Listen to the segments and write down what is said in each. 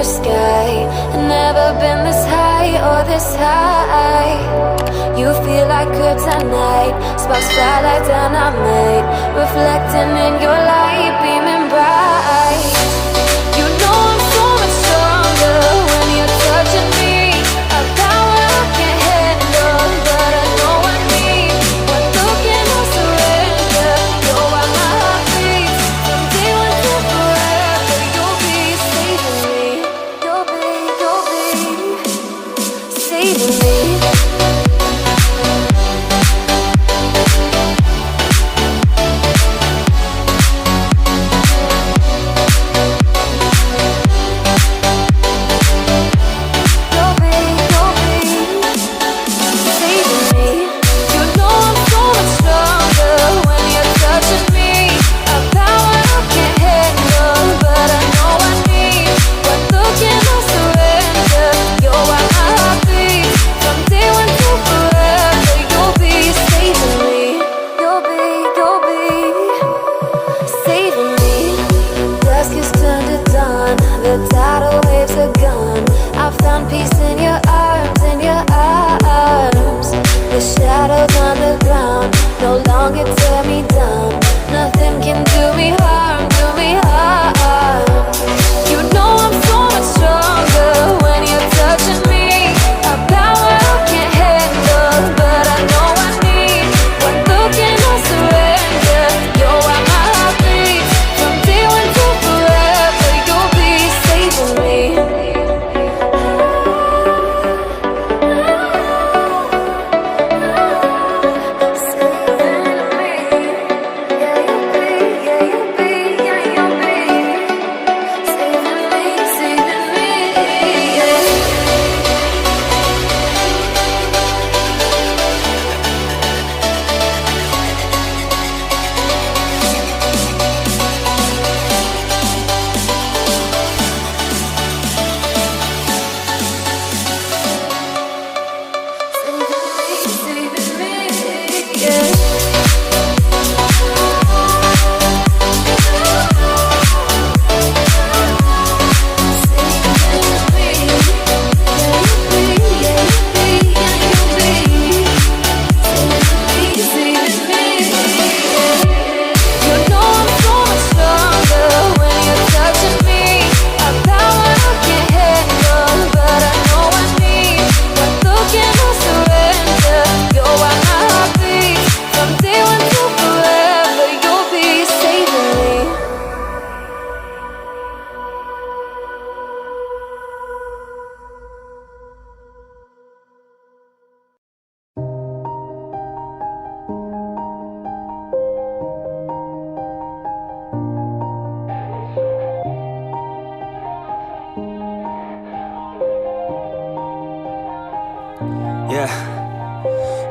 sky. Never been this high or this high. You feel like kryptonite, sparks fly like dynamite, reflecting in your light, beaming bright. You know I'm so much stronger when you're touching me. A power I can't handle, but I know I need. One look and I'll surrender. You're why my heart beats. From day one to forever, you'll be saving me. You'll be saving me.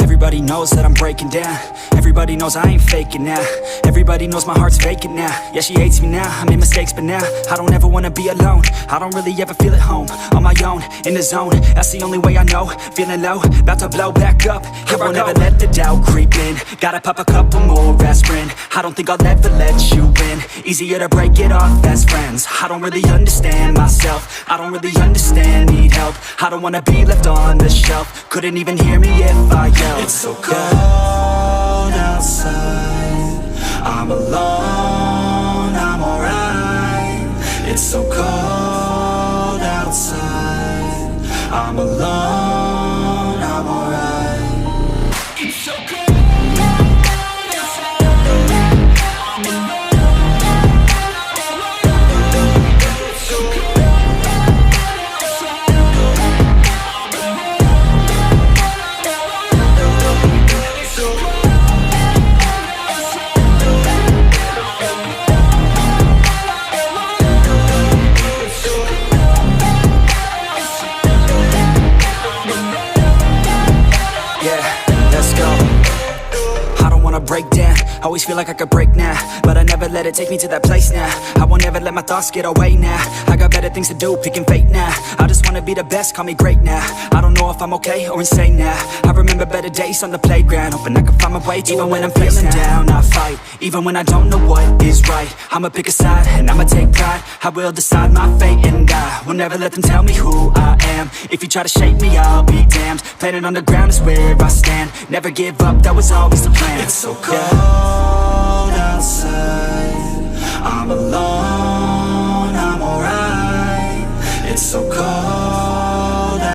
Everybody knows that I'm breaking down. Everybody knows I ain't faking now. Everybody knows my heart's vacant now. Yeah, she hates me now, I made mistakes but now I don't ever wanna be alone. I don't really ever feel at home. On my own, in the zone, that's the only way I know. Feeling low, about to blow back up. Here I won't ever let the doubt creep in. Gotta pop a couple more aspirin. I don't think I'll ever let you in. Easier to break it off best friends. I don't really understand myself. I don't really understand, need help. I don't wanna be left on the shelf. Couldn't even hear me if I yelled. It's so cold outside. I'm alone, I'm alright. It's so cold outside. I'm alone, I'm alright. It's so cold. Break down, Always feel like I could break now, but I never let it take me to that place now. I won't ever let my thoughts get away now. I got better things to do, picking fate now. I just wanna be the best, call me great now. I don't know if I'm okay or insane now. I remember better days on the playground, hoping I can find my way to even when I'm feeling down, I fight. Even when I don't know what is right, I'ma pick a side and I'ma take pride. I will decide my fate and I will never let them tell me who I am. If you try to shape me, I'll be damned. Planet on the ground is where I stand. Never give up, that was always the plan. It's so cold outside,